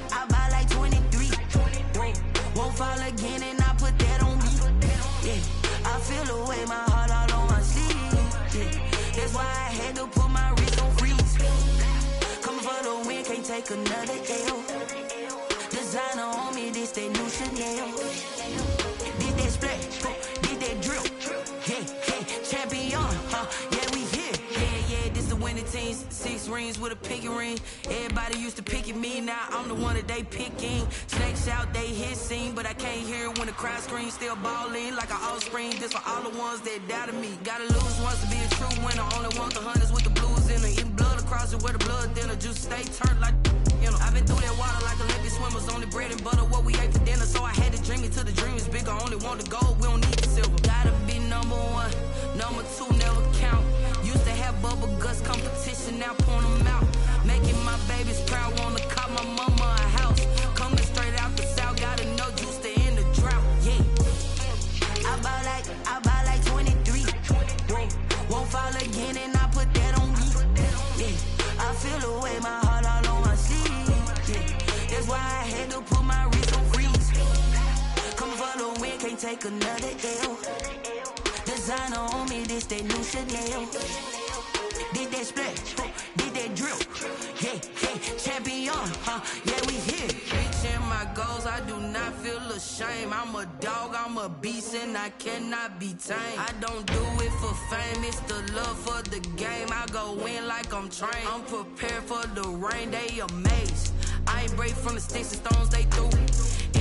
I buy like 23. Won't fall again and I put that on me. Yeah, I feel away my heart all on my sleeve. Yeah, that's why I had to put my wrist on freeze. Coming for the win, can't take another L. Designer on me, this that new Chanel. Did that splash, did that drill. Yeah, champion, yeah, we here. Yeah, this the winning teams. 6 rings with a pinky ring. Everybody used to pick at me, now I'm the one that they picking. Snakes out, they hissing, but I can't hear it when the crowd screams. Still balling like an offspring. This for all the ones that doubted me. Gotta lose once to be a true winner. Only want the hunters with the blues in it. Eating blood across it where the blood thinner. Juice stay turned like, you know. I've been through that water like Olympic swimmers. Only bread and butter, what we ate for dinner. So I had to dream it till the dream is bigger. Only want the gold, we don't need the silver. Gotta be number 1, number 2 never count. Used to have bubble guts competition, now point them out. Making my babies proud, wanna call my mama a house. Coming straight out the south, gotta know juice to end the drought. Yeah, I buy like 23. Won't fall again and I put that on me. Yeah, I feel away my heart all on my sleeve. Yeah, that's why I had to put my wrist on freeze. Coming for the win, can't take another L. Designer on me, this that new Chanel. Did that splash, did that drill. Yeah, champion, yeah, we here. Reaching my goals, I do not feel ashamed. I'm a dog, I'm a beast, and I cannot be tamed. I don't do it for fame, it's the love for the game. I go in like I'm trained. I'm prepared for the rain, they amazed. I ain't break from the sticks and stones they threw.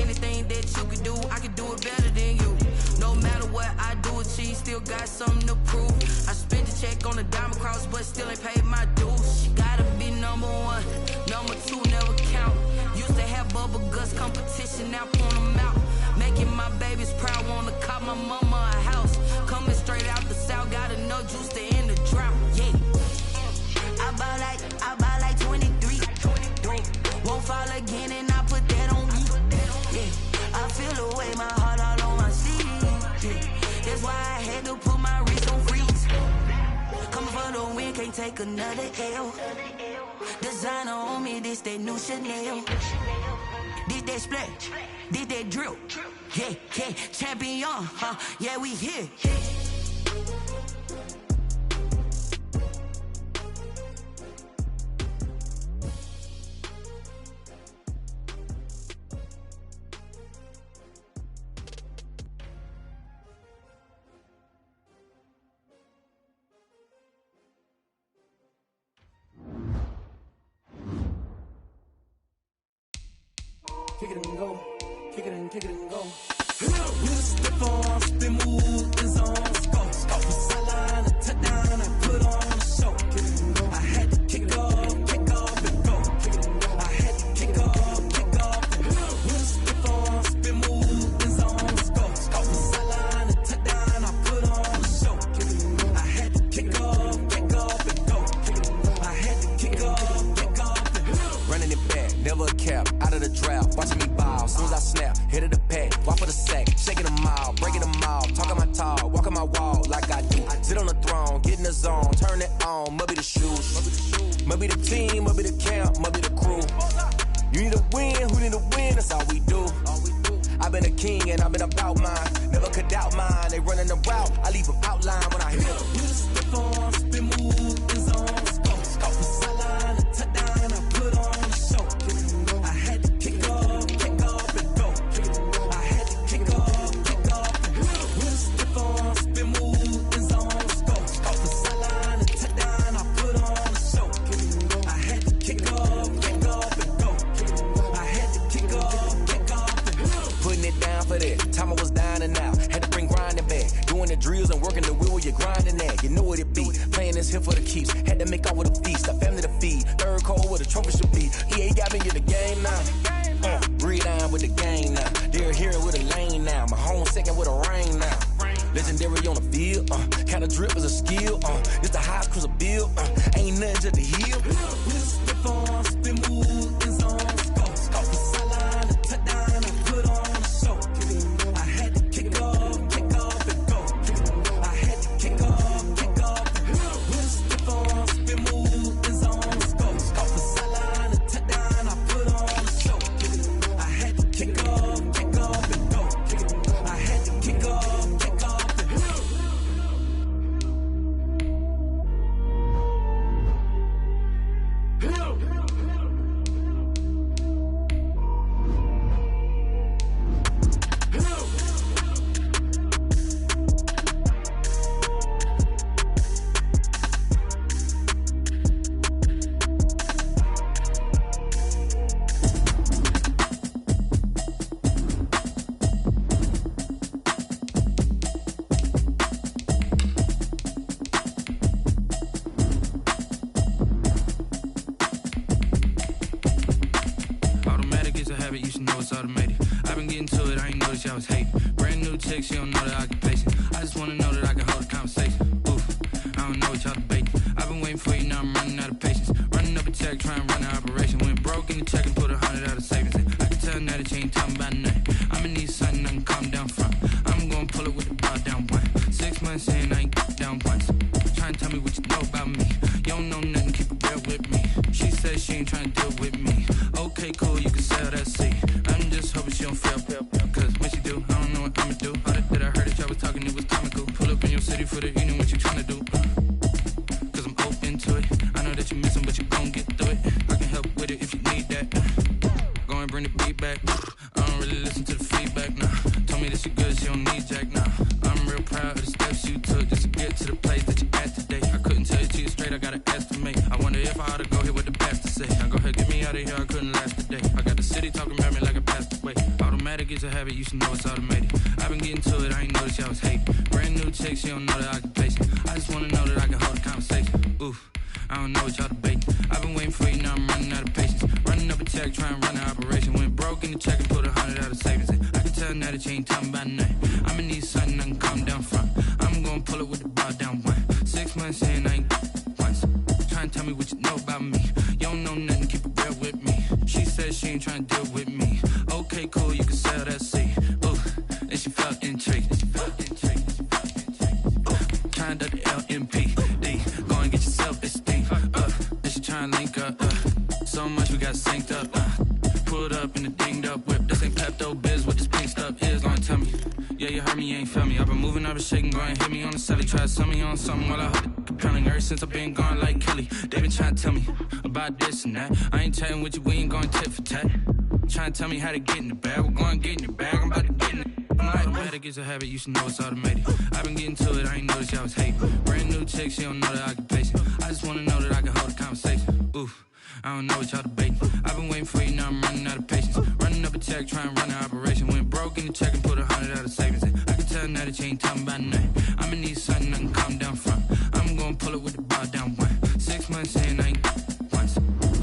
Anything that you can do, I can do it better than you. No matter what I do, achieve, still got something to prove. I spent the check on the diamond cross, but still ain't paid my dues. Gotta be number 1, number 2 never count. Used to have bubble guts competition, now point them out. Making my babies proud, wanna call my mama a house. Coming straight out the south, gotta know juice to end the drought. Yeah, I buy like 23. Won't fall again and I put that on me. Yeah, I feel away my heart all on my sleeve. Yeah, that's why I had to put my wrist on freeze. Coming for the win, can't take another L. Designer on me, this that new Chanel. Did that splash, did that drill. Yeah, champion, yeah, we here. it and go. Kick it and go. With a stiff on, spin move, is on, scope. From sideline to touchdown, I put on a show. I had to kick off and go. I had to kick off and go. With a stiff on, spin move, is on, scope. From sideline to touchdown, I put on a show. I had to kick off and go. I had to kick off and go. Running it back, never a cap, out of the drought, watching me ball. Soon as I snap, hit of the pack, walk for the sack, shaking them out, breaking them out, talking my talk, walking my wall like I do. Sit on the throne, get in the zone, turn it on, must be the shoes, must be the team, must be the camp, must be the crew. You need a win, who need a win, that's all we do. I've been a king and I've been about mine, never could doubt mine. They running the route, I leave them outline when I hit them. With a stiff on, spin move, is on, scope. From sideline to touchdown, I put on a show. I had to kick off and go. I had to kick off and go. With a stiff on, spin move, is on, scope. From sideline to touchdown, I put on a show. I had to kick off and go. I had to kick off and go. Putting it down for that, time I was down and out, had to bring grinding back, doing the drills and working the wheel where you're grinding at, you know what it be, playing this here for the keeps, had to make out with a feast, a family to feed, third cold where the trophy should be, EA got me in the game now, breathe on with the game now, they're here with a lane now, my home second with a rain now, legendary on the field, kinda drip is a skill, it's the highest cruiser bill, ain't nothing to the hill. With a stiff on, spin move, is on, scope. From sideline to touchdown, I put on a show. I had to kick off and go. I had to kick off. With a stiff on, spin move, is on, scope. From sideline to touchdown, I put on a show. I had to kick off and go. I had to kick off and go. Automatic is a habit, you should know it's automated. I've been getting to it, I ain't noticed y'all was hating. Brand new chick, she don't know the occupation. I just wanna know that I can hold a conversation. Oof, I don't know what y'all debating. I've been waiting for you, now I'm running out of patience. Running up a check, trying to run an operation. Went broke in the check and put 100 out of savings in. I can tell now that you ain't talking about nothing. I'ma need something I can calm down from. I'm gonna pull it with the bar down one. 6 months in, I ain't down once. Trying to tell me what you know about me. You don't know nothing, keep it real with me. She said she ain't trying to deal with me. Okay, cool, you can sell that seat. I'm just hoping she don't fail. Cause when she do, I don't know what I'ma do. All that I heard that y'all was talking, it was comical. Pull up in your city for the evening, what you tryna do? Cause I'm open to it. I know that you missing, but you gon' get through it. I can help with it if you need that. Go and bring the beat back. I don't really listen to the feedback, nah. Told me that she good, she don't need jack, nah. I'm real proud of the steps you took just to get to the place that you at today. I couldn't tell you to you straight, I gotta estimate. I wonder if I ought to go here with the pastor say. Now go ahead, get me out of here, I couldn't last today. I got the city talking about me like I passed away. Automatic is a habit, you should know it's automated. I've been getting to it, I ain't noticed y'all was hating. Brand new chick, she don't know the occupation. I just wanna know that I can hold a conversation. Oof, I don't know what y'all debating. I've been waiting for you, now I'm running out of patience. Running up a check, trying to run an operation. Went broke in the check and put 100 out of savings in. I can tell now that you ain't talking about nothing. I'ma need something I can calm down from. I'm gonna pull it with the bar down one. 6 months in, I ain't once. Trying to tell me what you know about me. You don't know nothing, keep it real with me. She said she ain't trying to deal with me. Okay, cool, you can sell that seat. Ooh, and she felt intrigued. Trying to the LMPD. Go and get your self-esteem. And she trying to link up. So much we got synced up. Pulled up in the dinged up whip. This ain't Pepto-Biz, what this pink stuff is. Long tell me. Yeah, you heard me, you ain't felt me. I've been moving, I've been shaking, go and hit me on the celly. Try to sell me on something while I heard it compelling. Ever since I've been gone like Kelly, they been trying to tell me about this and that. I ain't chatting with you, we ain't going tit for tat. Trying to tell me how to get in the bag. We're going to get in the bag, I'm about to get in it. Automatic is a habit, you should know it's automated. I've been getting to it, I ain't noticed y'all was hating. Brand new chick, she don't know the occupation. I just wanna know that I can hold a conversation. Oof, I don't know what y'all debating. I've been waiting for you, now I'm running out of patience. Running up a tech, try and run an operation. Went broke in the check and put 100 out of savings in. I can tell now that you ain't talking about nothing. I'ma need something I can calm down from. I'm gonna pull it with the bar down one. 6 months in, I ain't once.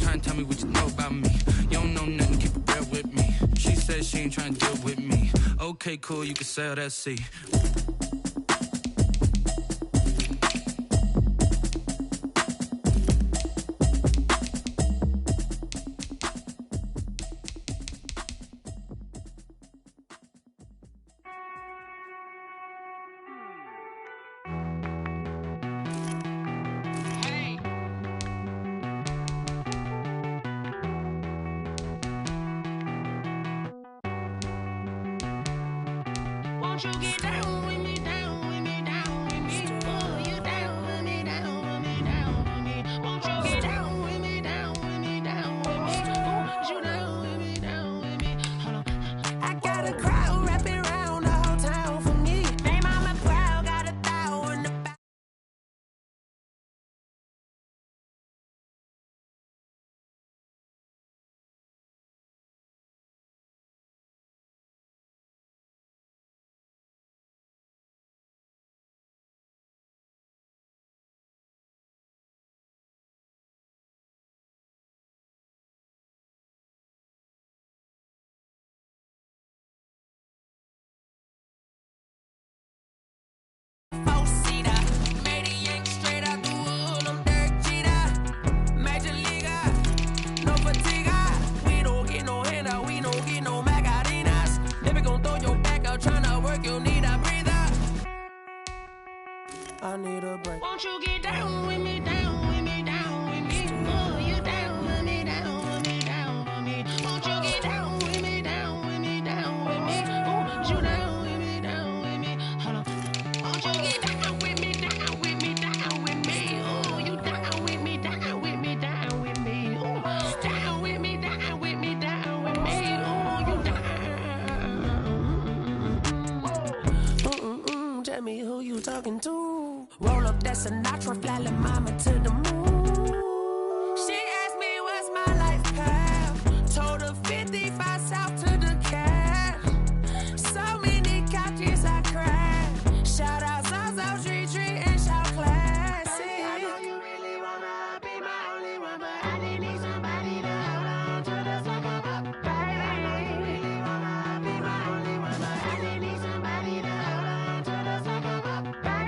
Try and tell me what you know about me. You don't know nothing, keep it real with me. She said she ain't trying to deal with me. Okay, cool, you can sell that seat. Won't you get down with me, down with me, down with me? Oh, you down with me, down with me, down with me. Won't you get down with me, down with me, down with me? Oh, you down with me, down with me? Hold on. I got a crowd wrapping around the whole town for me. They mama proud, got a thou in the back. I need a break. Won't you get down with me, down with me, down with me? Oh, you down with me, down with me, down with me. Won't you get down with me, down with me, down with me? Oh, you down with me, down with me? Hold on. Won't you get down with me, down with me, down with me? Oh, you down with me, down with me, down with me? Oh, down with me, down with me, down with me? Oh, you down. Tell me who you talking to. Roll up that Sinatra, fly like mama to the moon. She asked me what's my life path. Told her 55 south to the cat. So many couches I cried. Shout out Zaza, Street Tree, and shout classic. I know you really wanna be my only one, but I didn't need somebody to hold on to the sucker up, baby. I know you really wanna be my only one, but I didn't need somebody to hold on to the sucker up, baby.